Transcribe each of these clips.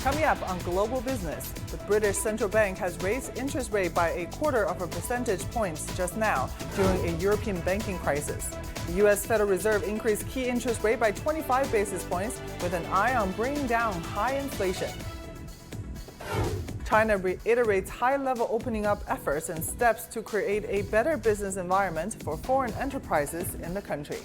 Coming up on Global Business, the British Central Bank has raised interest rate by 0.25 percentage points just now during a European banking crisis. The U.S. Federal Reserve increased key interest rate by 25 basis points with an eye on bringing down high inflation. China reiterates high-level opening up efforts and steps to create a better business environment for foreign enterprises in the country.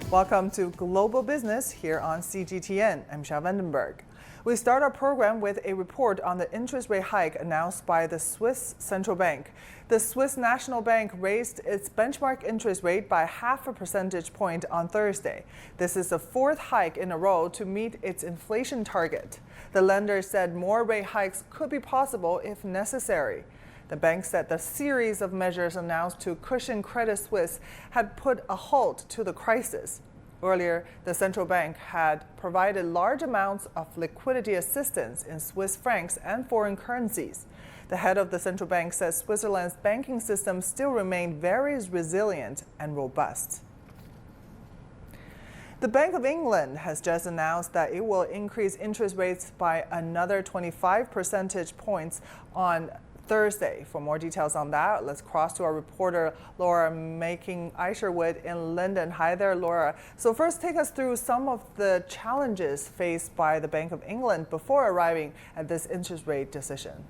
Welcome to Global Business here on CGTN. I'm Xia Vandenberg. We start our program with a report on the interest rate hike announced by the Swiss Central Bank. The Swiss National Bank raised its benchmark interest rate by 0.5 percentage point on Thursday. This is the fourth hike in a row to meet its inflation target. The lender said more rate hikes could be possible if necessary. The bank said the series of measures announced to cushion Credit Suisse had put a halt to the crisis. Earlier, the central bank had provided large amounts of liquidity assistance in Swiss francs and foreign currencies. The head of the central bank says Switzerland's banking system still remained very resilient and robust. The Bank of England has just announced that it will increase interest rates by another 25 percentage points on Thursday. For more details on that, let's cross to our reporter Laura Making-Isherwood in London. Hi there, Laura. So first, take us through some of the challenges faced by the Bank of England before arriving at this interest rate decision.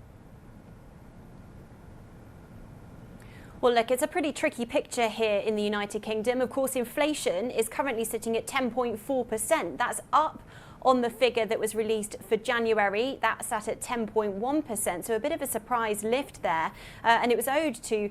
Well, look, it's a pretty tricky picture here in the United Kingdom. Of course, inflation is currently sitting at 10.4%. That's up on the figure that was released for January. That sat at 10.1%, so a bit of a surprise lift there. And it was owed to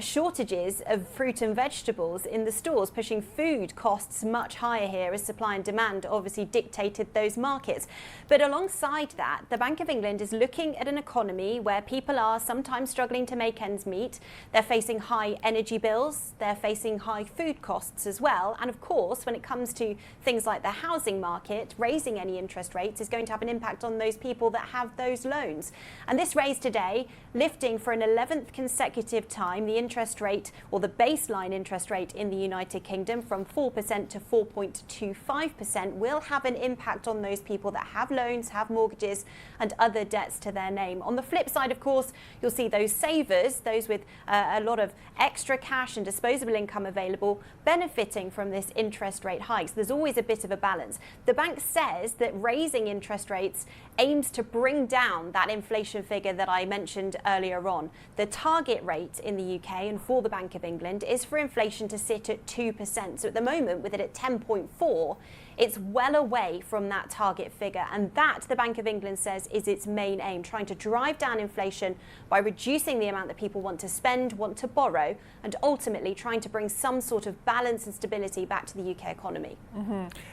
shortages of fruit and vegetables in the stores, pushing food costs much higher here as supply and demand obviously dictated those markets. But alongside that, the Bank of England is looking at an economy where people are sometimes struggling to make ends meet. They're facing high energy bills, they're facing high food costs as well. And of course, when it comes to things like the housing market, raising any interest rates is going to have an impact on those people that have those loans. And this raise today, lifting for an 11th consecutive time the interest rate, or the baseline interest rate in the United Kingdom, from 4% to 4.25%, will have an impact on those people that have loans, have mortgages and other debts to their name. On the flip side, of course, you'll see those savers, those with a lot of extra cash and disposable income available, benefiting from this interest rate hikes. There's always a bit of a balance. The bank says that raising interest rates aims to bring down that inflation figure that I mentioned earlier on. The target rate in the UK and for the Bank of England is for inflation to sit at 2%. So at the moment, with it at 10.4, it's well away from that target figure. And that, the Bank of England says, is its main aim, trying to drive down inflation by reducing the amount that people want to spend, want to borrow, and ultimately trying to bring some sort of balance and stability back to the UK economy.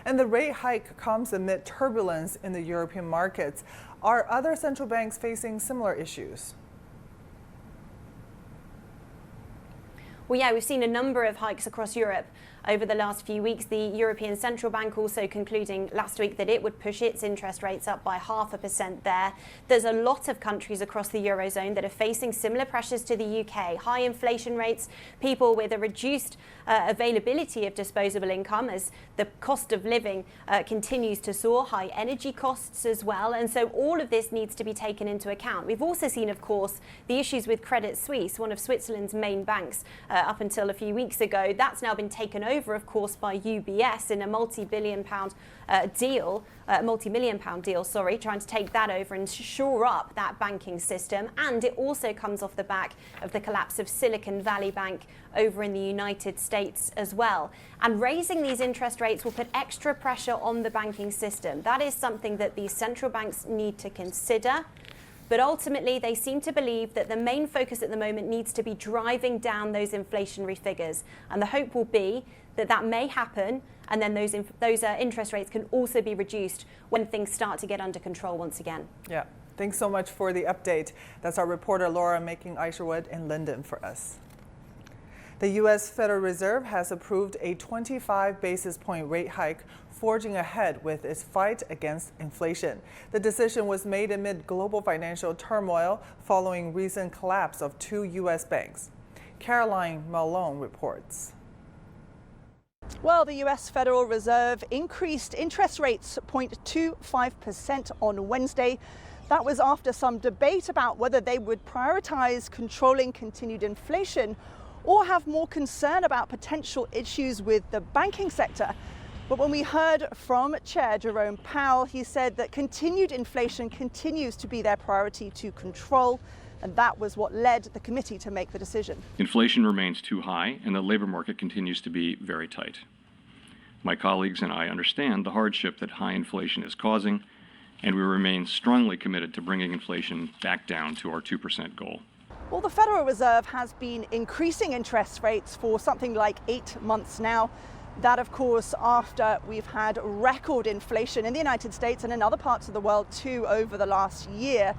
And the rate hike comes amid turbulence in the European markets. Are other central banks facing similar issues? Well, yeah, we've seen a number of hikes across Europe over the last few weeks. The European Central Bank also concluding last week that it would push its interest rates up by 0.5% there. There's a lot of countries across the Eurozone that are facing similar pressures to the UK. High inflation rates, people with a reduced availability of disposable income as the cost of living continues to soar, high energy costs as well. And so all of this needs to be taken into account. We've also seen, of course, the issues with Credit Suisse, one of Switzerland's main banks, up until a few weeks ago. That's now been taken over, of course, by UBS in a multi-million pound deal, trying to take that over and shore up that banking system. And it also comes off the back of the collapse of Silicon Valley Bank over in the United States as well. And raising these interest rates will put extra pressure on the banking system. That is something that these central banks need to consider. But ultimately, they seem to believe that the main focus at the moment needs to be driving down those inflationary figures. And the hope will be that that may happen, and then those interest rates can also be reduced when things start to get under control once again. Yeah, thanks so much for the update. That's our reporter Laura Making-Isherwood in London for us. The U.S. Federal Reserve has approved a 25 basis point rate hike, forging ahead with its fight against inflation. The decision was made amid global financial turmoil following recent collapse of two U.S. banks. Caroline Malone reports. Well, the US Federal Reserve increased interest rates 0.25% on Wednesday. That was after some debate about whether they would prioritize controlling continued inflation or have more concern about potential issues with the banking sector. But when we heard from Chair Jerome Powell, he said that continued inflation continues to be their priority to control, and that was what led the committee to make the decision. Inflation remains too high, and the labor market continues to be very tight. My colleagues and I understand the hardship that high inflation is causing, and we remain strongly committed to bringing inflation back down to our 2% goal. Well, the Federal Reserve has been increasing interest rates for something like 8 months now. That, of course, after we've had record inflation in the United States and in other parts of the world too over the last year.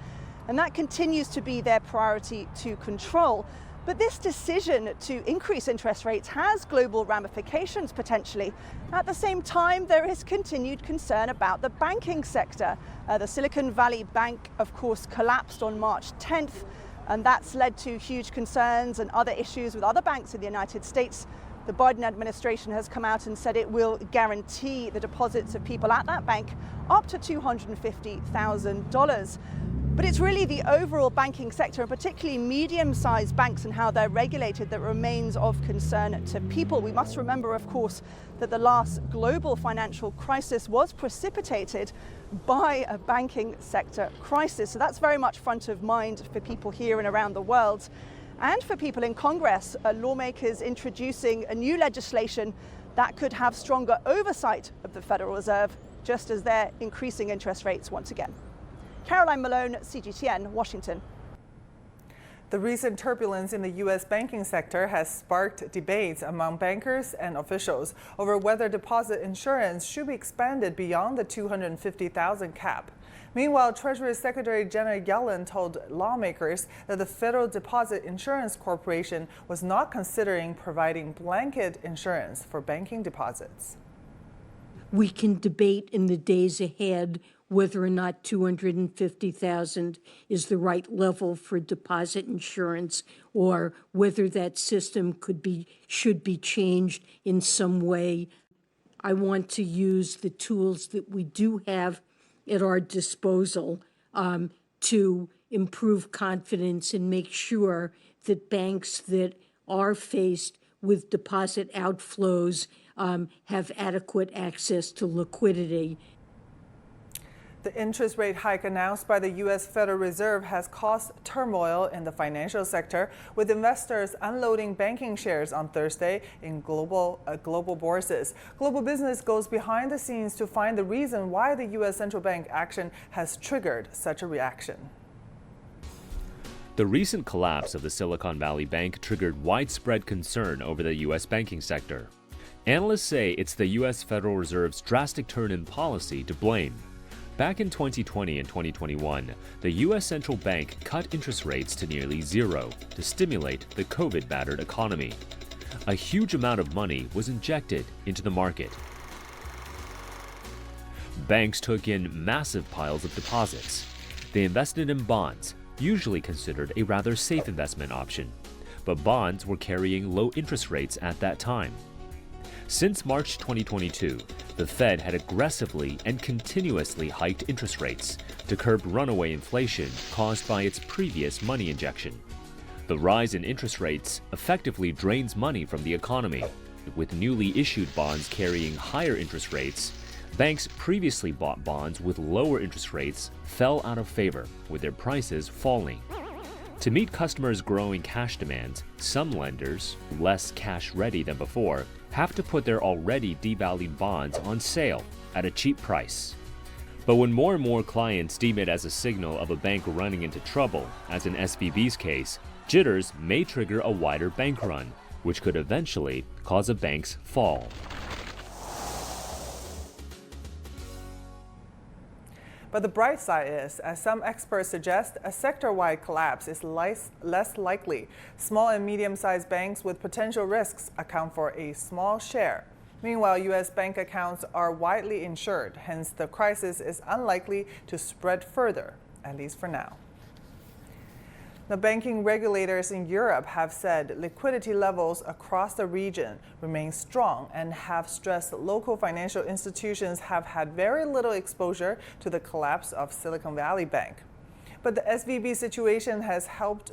And that continues to be their priority to control. But this decision to increase interest rates has global ramifications potentially. At the same time, there is continued concern about the banking sector. The Silicon Valley Bank, of course, collapsed on March 10th, and that's led to huge concerns and other issues with other banks in the United States. The Biden administration has come out and said it will guarantee the deposits of people at that bank up to $250,000. But it's really the overall banking sector, and particularly medium-sized banks and how they're regulated, that remains of concern to people. We must remember, of course, that the last global financial crisis was precipitated by a banking sector crisis. So that's very much front of mind for people here and around the world. And for people in Congress, lawmakers introducing a new legislation that could have stronger oversight of the Federal Reserve, just as they're increasing interest rates once again. Caroline Malone, CGTN, Washington. The recent turbulence in the U.S. banking sector has sparked debates among bankers and officials over whether deposit insurance should be expanded beyond the $250,000 cap. Meanwhile, Treasury Secretary Janet Yellen told lawmakers that the Federal Deposit Insurance Corporation was not considering providing blanket insurance for banking deposits. We can debate in the days ahead whether or not $250,000 is the right level for deposit insurance, or whether that system should be changed in some way. I want to use the tools that we do have at our disposal to improve confidence and make sure that banks that are faced with deposit outflows have adequate access to liquidity. The interest rate hike announced by the U.S. Federal Reserve has caused turmoil in the financial sector, with investors unloading banking shares on Thursday in global bourses. Global Business goes behind the scenes to find the reason why the U.S. central bank action has triggered such a reaction. The recent collapse of the Silicon Valley Bank triggered widespread concern over the U.S. banking sector. Analysts say it's the U.S. Federal Reserve's drastic turn in policy to blame. Back in 2020 and 2021, the U.S. central bank cut interest rates to nearly zero to stimulate the COVID-battered economy. A huge amount of money was injected into the market. Banks took in massive piles of deposits. They invested in bonds, usually considered a rather safe investment option, but bonds were carrying low interest rates at that time. Since March 2022, the Fed had aggressively and continuously hiked interest rates to curb runaway inflation caused by its previous money injection. The rise in interest rates effectively drains money from the economy. With newly issued bonds carrying higher interest rates, banks previously bought bonds with lower interest rates fell out of favor, with their prices falling. To meet customers' growing cash demands, some lenders, less cash-ready than before, have to put their already devalued bonds on sale at a cheap price. But when more and more clients deem it as a signal of a bank running into trouble, as in SVB's case, jitters may trigger a wider bank run, which could eventually cause a bank's fall. But the bright side is, as some experts suggest, a sector-wide collapse is less likely. Small and medium-sized banks with potential risks account for a small share. Meanwhile, U.S. bank accounts are widely insured, hence the crisis is unlikely to spread further, at least for now. The banking regulators in Europe have said liquidity levels across the region remain strong and have stressed local financial institutions have had very little exposure to the collapse of Silicon Valley Bank. But the SVB situation has helped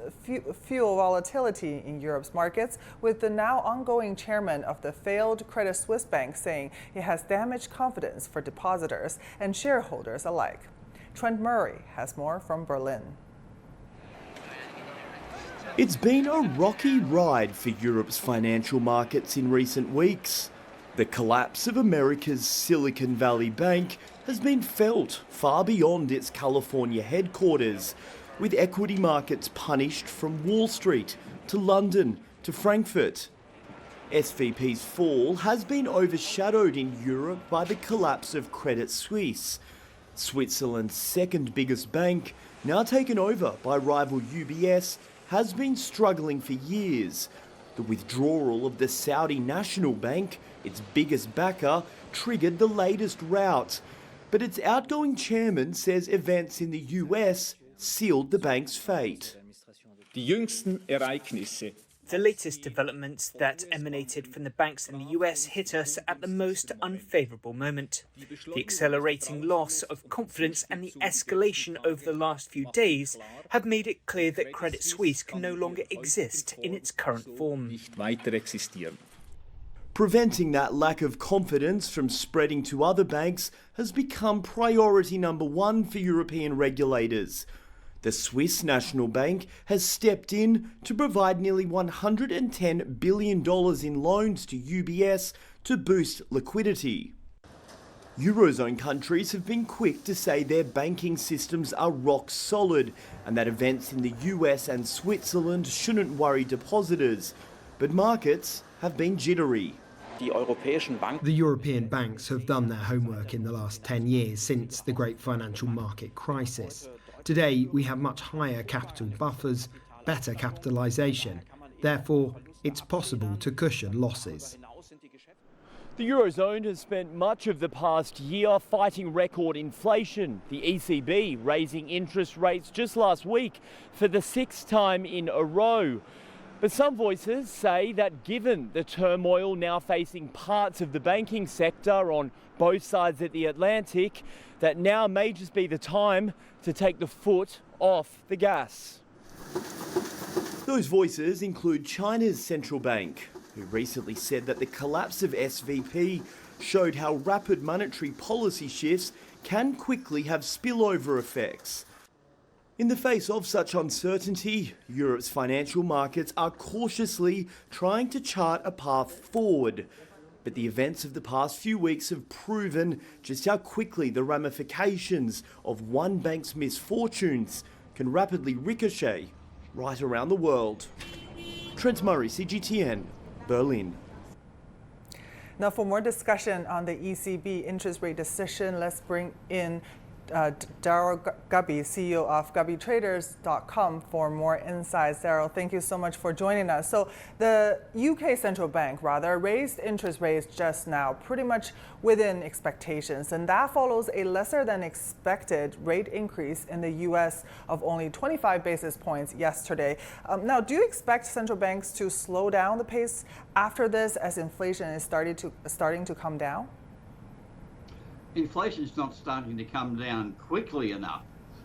fuel volatility in Europe's markets, with the now ongoing chairman of the failed Credit Suisse bank saying it has damaged confidence for depositors and shareholders alike. Trent Murray has more from Berlin. It's been a rocky ride for Europe's financial markets in recent weeks. The collapse of America's Silicon Valley Bank has been felt far beyond its California headquarters, with equity markets punished from Wall Street to London to Frankfurt. SVB's fall has been overshadowed in Europe by the collapse of Credit Suisse, Switzerland's second biggest bank, now taken over by rival UBS, has been struggling for years. The withdrawal of the Saudi National Bank, its biggest backer, triggered the latest rout. But its outgoing chairman says events in the US sealed the bank's fate. Die jüngsten Ereignisse. The latest developments that emanated from the banks in the US hit us at the most unfavourable moment. The accelerating loss of confidence and the escalation over the last few days have made it clear that Credit Suisse can no longer exist in its current form. Nicht weiter existieren. Preventing that lack of confidence from spreading to other banks has become priority number one for European regulators. The Swiss National Bank has stepped in to provide nearly $110 billion in loans to UBS to boost liquidity. Eurozone countries have been quick to say their banking systems are rock solid and that events in the US and Switzerland shouldn't worry depositors. But markets have been jittery. The European banks have done their homework in the last 10 years since the great financial market crisis. Today, we have much higher capital buffers, better capitalisation. Therefore, it's possible to cushion losses. The Eurozone has spent much of the past year fighting record inflation. The ECB raising interest rates just last week for the sixth time in a row. But some voices say that given the turmoil now facing parts of the banking sector on both sides of the Atlantic, that now may just be the time to take the foot off the gas. Those voices include China's central bank, who recently said that the collapse of SVB showed how rapid monetary policy shifts can quickly have spillover effects. In the face of such uncertainty, Europe's financial markets are cautiously trying to chart a path forward. But the events of the past few weeks have proven just how quickly the ramifications of one bank's misfortunes can rapidly ricochet right around the world. Trent Murray, CGTN, Berlin. Now, for more discussion on the ECB interest rate decision, let's bring in Daryl Gubby, CEO of GubbyTraders.com, for more insights. Daryl, thank you so much for joining us. So the UK Central Bank, raised interest rates just now, pretty much within expectations, and that follows a lesser than expected rate increase in the US of only 25 basis points yesterday. Now, do you expect central banks to slow down the pace after this as inflation is starting to come down? Inflation is not starting to come down quickly enough.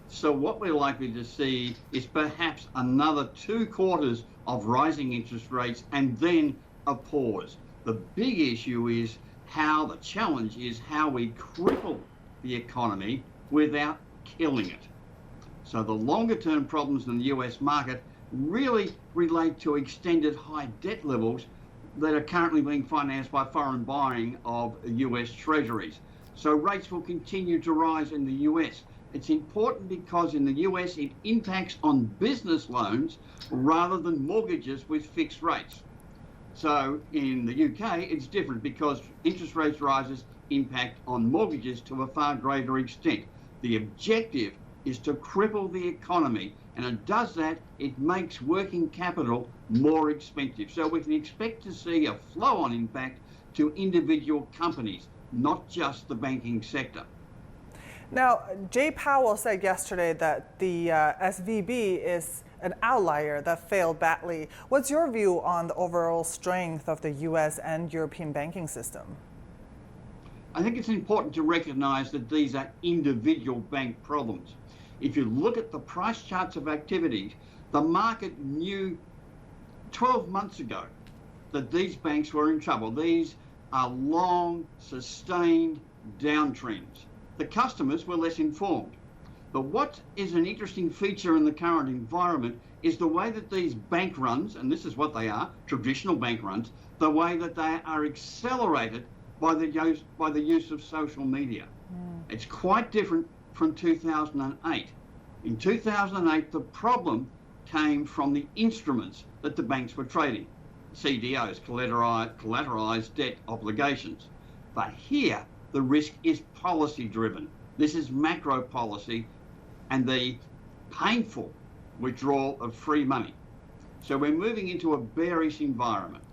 So what we're likely to see is perhaps another 2 quarters of rising interest rates and then a pause. The big issue is the challenge is how we cripple the economy without killing it. So the longer term problems in the US market really relate to extended high debt levels that are currently being financed by foreign buying of US treasuries. So rates will continue to rise in the US. It's important because in the US it impacts on business loans rather than mortgages with fixed rates. So in the UK it's different because interest rates rises impact on mortgages to a far greater extent. The objective is to cripple the economy, and it does that, it makes working capital more expensive. So we can expect to see a flow-on impact to individual companies, not just the banking sector. Now, Jay Powell said yesterday that the SVB is an outlier that failed badly. What's your view on the overall strength of the US and European banking system? I think it's important to recognise that these are individual bank problems. If you look at the price charts of activities, the market knew 12 months ago that these banks were in trouble. These are long, sustained downtrends. The customers were less informed. But what is an interesting feature in the current environment is the way that these bank runs, and this is what they are, traditional bank runs, the way that they are accelerated by the use of social media. It's quite different from 2008. In 2008, the problem came from the instruments that the banks were trading, CDOs, collateralized debt obligations. But here, the risk is policy driven. This is macro policy and the painful withdrawal of free money. So we're moving into a bearish environment.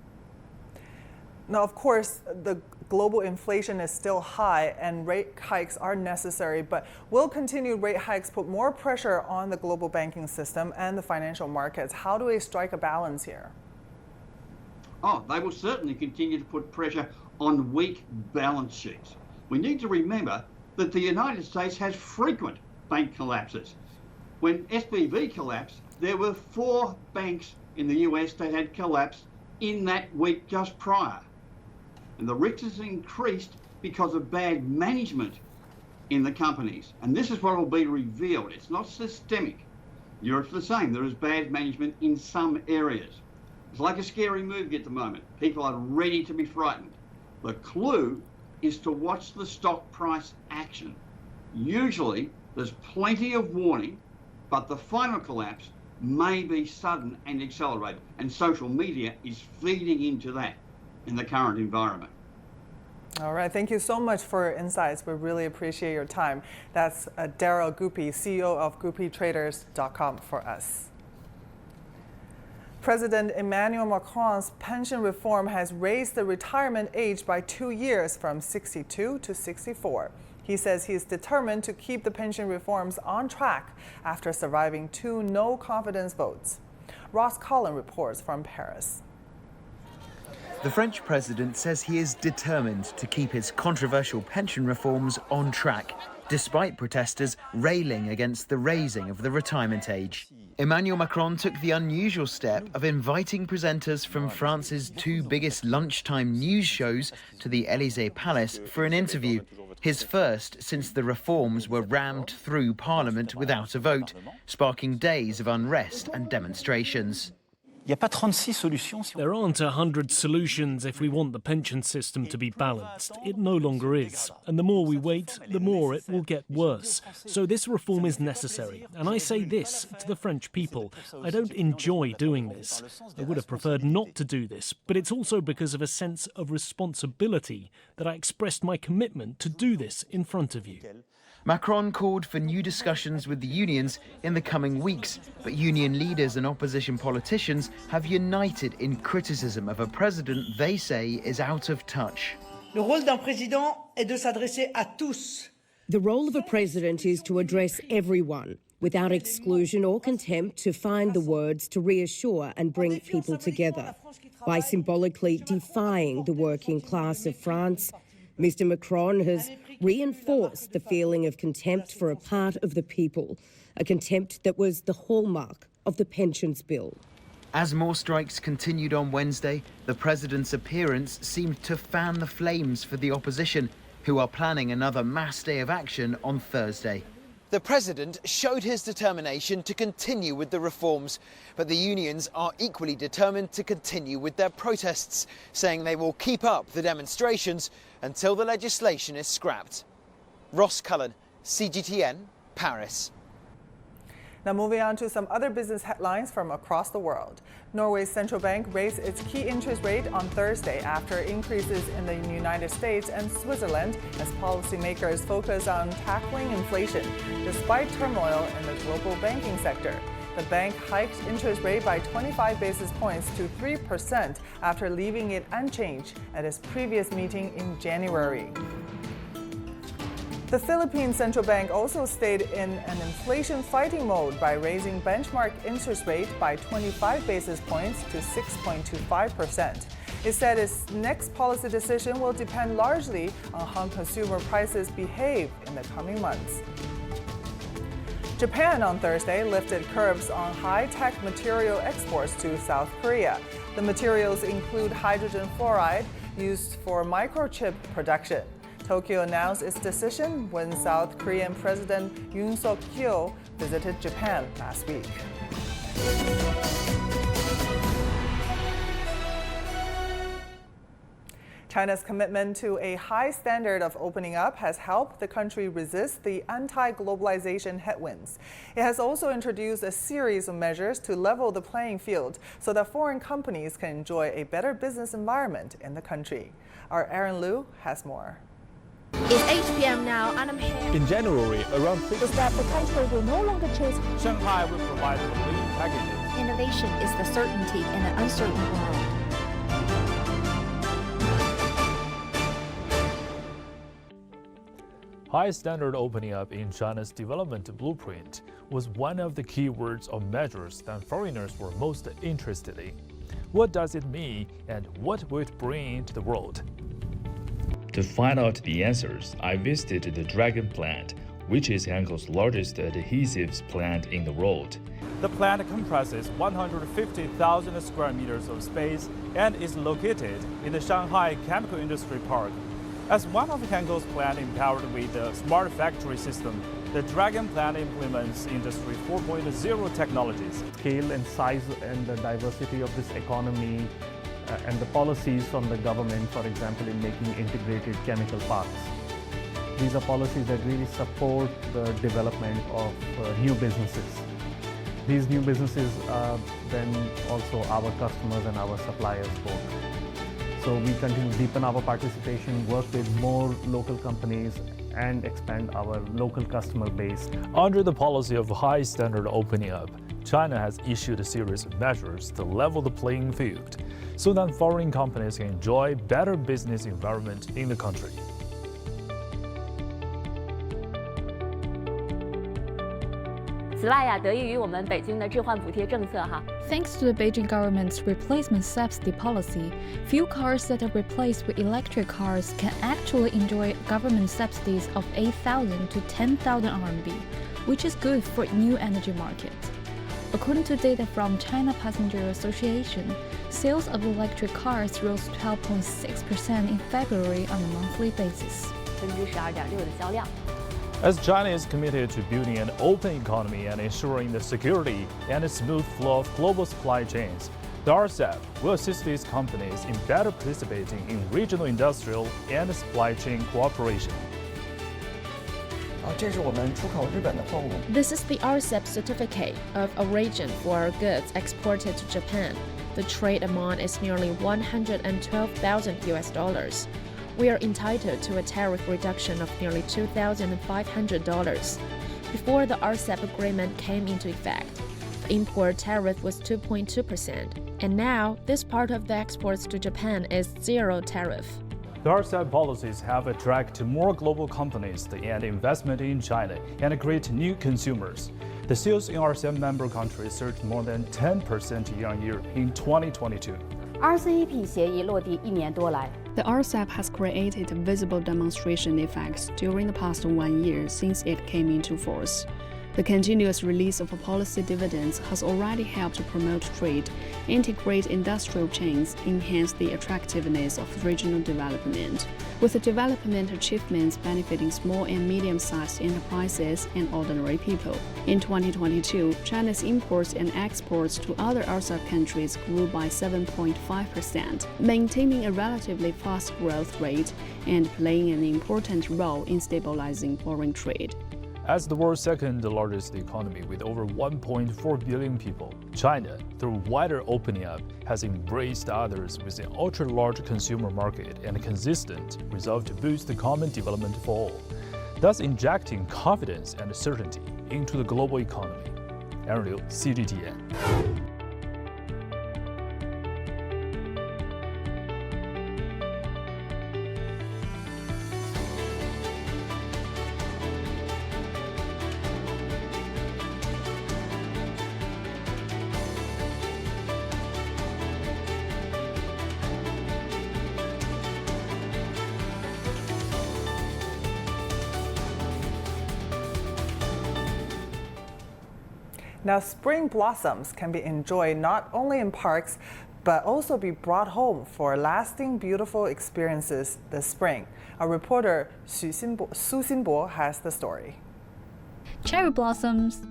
Now, of course, the global inflation is still high and rate hikes are necessary, but will continued rate hikes put more pressure on the global banking system and the financial markets? How do we strike a balance here? Oh, they will certainly continue to put pressure on weak balance sheets. We need to remember that the United States has frequent bank collapses. When SVB collapsed, there were 4 banks in the US that had collapsed in that week just prior. And the risk has increased because of bad management in the companies. And this is what will be revealed. It's not systemic. Europe's the same. There is bad management in some areas. It's like a scary movie at the moment. People are ready to be frightened. The clue is to watch the stock price action. Usually, there's plenty of warning, but the final collapse may be sudden and accelerated. And social media is feeding into that in the current environment. All right, thank you so much for your insights. We really appreciate your time. That's Daryl Goupy, CEO of GoupyTraders.com for us. President Emmanuel Macron's pension reform has raised the retirement age by 2 years from 62 to 64. He says he is determined to keep the pension reforms on track after surviving 2 no-confidence votes. Ross Collin reports from Paris. The French president says he is determined to keep his controversial pension reforms on track, despite protesters railing against the raising of the retirement age. Emmanuel Macron took the unusual step of inviting presenters from France's 2 biggest lunchtime news shows to the Élysée Palace for an interview, his first since the reforms were rammed through Parliament without a vote, sparking days of unrest and demonstrations. There aren't 100 solutions if we want the pension system to be balanced. It no longer is. And the more we wait, the more it will get worse. So this reform is necessary. And I say this to the French people. I don't enjoy doing this. I would have preferred not to do this. But it's also because of a sense of responsibility that I expressed my commitment to do this in front of you. Macron called for new discussions with the unions in the coming weeks, but union leaders and opposition politicians have united in criticism of a president they say is out of touch. Le rôle d'un président est de s'adresser à tous. The role of a president is to address everyone, without exclusion or contempt, to find the words to reassure and bring people together. By symbolically defying the working class of France, Mr. Macron has reinforced the feeling of contempt for a part of the people, a contempt that was the hallmark of the pensions bill. As more strikes continued on Wednesday, the president's appearance seemed to fan the flames for the opposition, who are planning another mass day of action on Thursday. The president showed his determination to continue with the reforms, but the unions are equally determined to continue with their protests, saying they will keep up the demonstrations until the legislation is scrapped. Ross Cullen, CGTN, Paris. Now moving on to some other business headlines from across the world. Norway's central bank raised its key interest rate on Thursday after increases in the United States and Switzerland as policymakers focus on tackling inflation, despite turmoil in the global banking sector. The bank hiked interest rate by 25 basis points to 3% after leaving it unchanged at its previous meeting in January. The Philippine Central Bank also stayed in an inflation fighting mode by raising benchmark interest rate by 25 basis points to 6.25%. It said its next policy decision will depend largely on how consumer prices behave in the coming months. Japan on Thursday lifted curbs on high-tech material exports to South Korea. The materials include hydrogen fluoride used for microchip production. Tokyo announced its decision when South Korean President Yoon Suk-yeol visited Japan last week. China's commitment to a high standard of opening up has helped the country resist the anti-globalization headwinds. It has also introduced a series of measures to level the playing field so that foreign companies can enjoy a better business environment in the country. Our Aaron Liu has more. It's 8 p.m. now, and I'm here. In January, around Is that the country will no longer chase Shanghai will provide complete packages. innovation is the certainty in an uncertain world. High standard opening up in China's development blueprint was one of the key words or measures that foreigners were most interested in. What does it mean and what will it bring to the world? To find out the answers, I visited the Dragon plant, which is Henkel's largest adhesives plant in the world. The plant comprises 150,000 square meters of space and is located in the Shanghai Chemical Industry Park. As one of Henkel's plants empowered with the smart factory system, the Dragon plant implements Industry 4.0 technologies. Scale and size and the diversity of this economy and the policies from the government, for example, in making integrated chemical parks. These are policies that really support the development of new businesses. These new businesses are then also our customers and our suppliers both. So we continue to deepen our participation, work with more local companies, and expand our local customer base. Under the policy of high standard opening up, China has issued a series of measures to level the playing field so that foreign companies can enjoy better business environment in the country. Thanks to the Beijing government's replacement subsidy policy, few cars that are replaced with electric cars can actually enjoy government subsidies of 8,000 to 10,000 RMB, which is good for new energy markets. According to data from China Passenger Association, sales of electric cars rose 12.6% in February on a monthly basis. As China is committed to building an open economy and ensuring the security and a smooth flow of global supply chains, the RCEP will assist these companies in better participating in regional industrial and supply chain cooperation. This is the RCEP certificate of origin for our goods exported to Japan. The trade amount is nearly $112,000. We are entitled to a tariff reduction of nearly $2,500. Before the RCEP agreement came into effect, the import tariff was 2.2%, and now this part of the exports to Japan is zero tariff. The RCEP policies have attracted more global companies and investment in China and create new consumers. The sales in RCEP member countries surged more than 10% year-on-year in 2022. The RCEP has created visible demonstration effects during the past 1 year since it came into force. The continuous release of policy dividends has already helped to promote trade, integrate industrial chains, enhance the attractiveness of regional development, with the development achievements benefiting small and medium-sized enterprises and ordinary people. In 2022, China's imports and exports to other RCEP countries grew by 7.5%, maintaining a relatively fast growth rate and playing an important role in stabilizing foreign trade. As the world's second largest economy with over 1.4 billion people, China, through wider opening up, has embraced others with an ultra-large consumer market and a consistent resolve to boost the common development for all, thus injecting confidence and certainty into the global economy. Aaron Liu, CGTN. Now, spring blossoms can be enjoyed not only in parks, but also be brought home for lasting, beautiful experiences this spring. Our reporter Su Xinbo has the story. Cherry blossoms,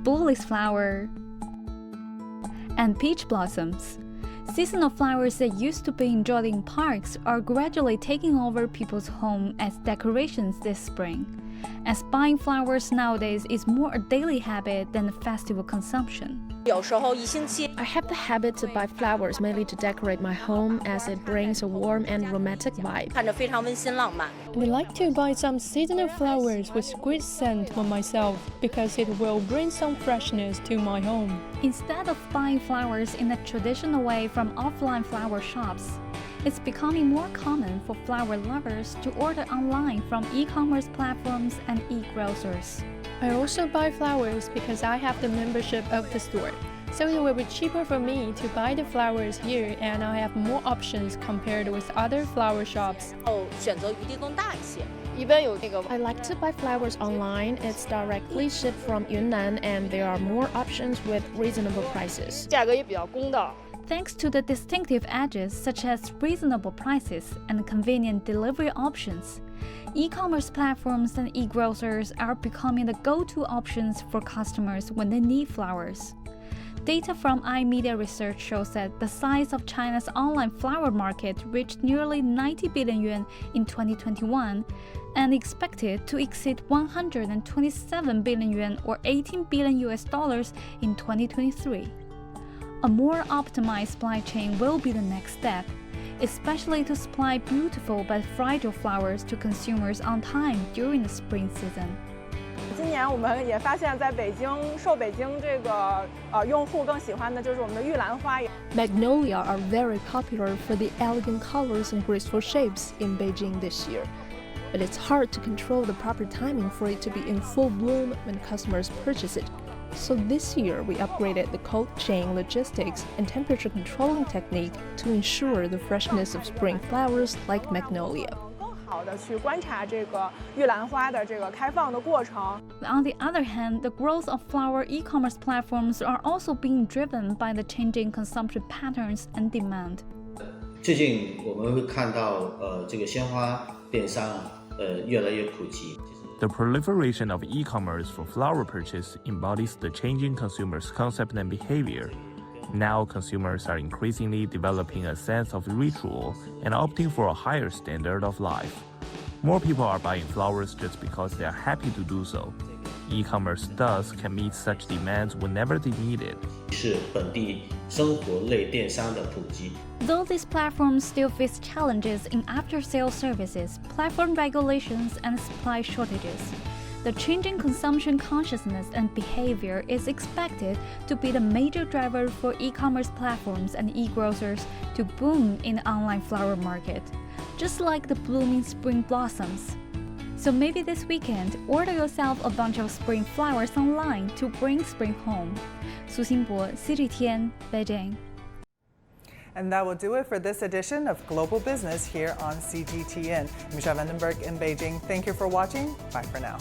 bullis flower, and peach blossoms. Seasonal flowers that used to be enjoyed in parks are gradually taking over people's homes as decorations this spring, as buying flowers nowadays is more a daily habit than a festival consumption. I have the habit to buy flowers mainly to decorate my home as it brings a warm and romantic vibe. I like to buy some seasonal flowers with good scent for myself because it will bring some freshness to my home. Instead of buying flowers in a traditional way from offline flower shops, it's becoming more common for flower lovers to order online from e-commerce platforms and e-grocers. I also buy flowers because I have the membership of the store, so it will be cheaper for me to buy the flowers here and I have more options compared with other flower shops. I like to buy flowers online. It's directly shipped from Yunnan and there are more options with reasonable prices. Thanks to the distinctive edges such as reasonable prices and convenient delivery options, e-commerce platforms and e-grocers are becoming the go-to options for customers when they need flowers. Data from iMedia research shows that the size of China's online flower market reached nearly 90 billion yuan in 2021 and expected to exceed 127 billion yuan or $18 billion in 2023. A more optimized supply chain will be the next step, especially to supply beautiful but fragile flowers to consumers on time during the spring season. 今年我们也发现，在北京受北京这个用户更喜欢的就是我们的玉兰花。Magnolia are very popular for the elegant colors and graceful shapes in Beijing this year. But it's hard to control the proper timing for it to be in full bloom when customers purchase it. So this year we upgraded the cold chain logistics and temperature controlling technique to ensure the freshness of spring flowers like magnolia. On the other hand, the growth of flower e-commerce platforms are also being driven by the changing consumption patterns and demand. 最近我们会看到这个鲜花电商越来越普及。 The proliferation of e-commerce for flower purchase embodies the changing consumers' concept and behavior. Now, consumers are increasingly developing a sense of ritual and opting for a higher standard of life. More people are buying flowers just because they are happy to do so. E-commerce thus can meet such demands whenever they need it. 是本地生活类电商的普及。 Though these platforms still face challenges in after-sale services, platform regulations, and supply shortages, the changing consumption consciousness and behavior is expected to be the major driver for e-commerce platforms and e-grocers to boom in the online flower market, just like the blooming spring blossoms. So maybe this weekend, order yourself a bunch of spring flowers online to bring spring home. Su Xinbo, CGTN, Beijing. And that will do it for this edition of Global Business here on CGTN. Michelle Vandenberg in Beijing. Thank you for watching. Bye for now.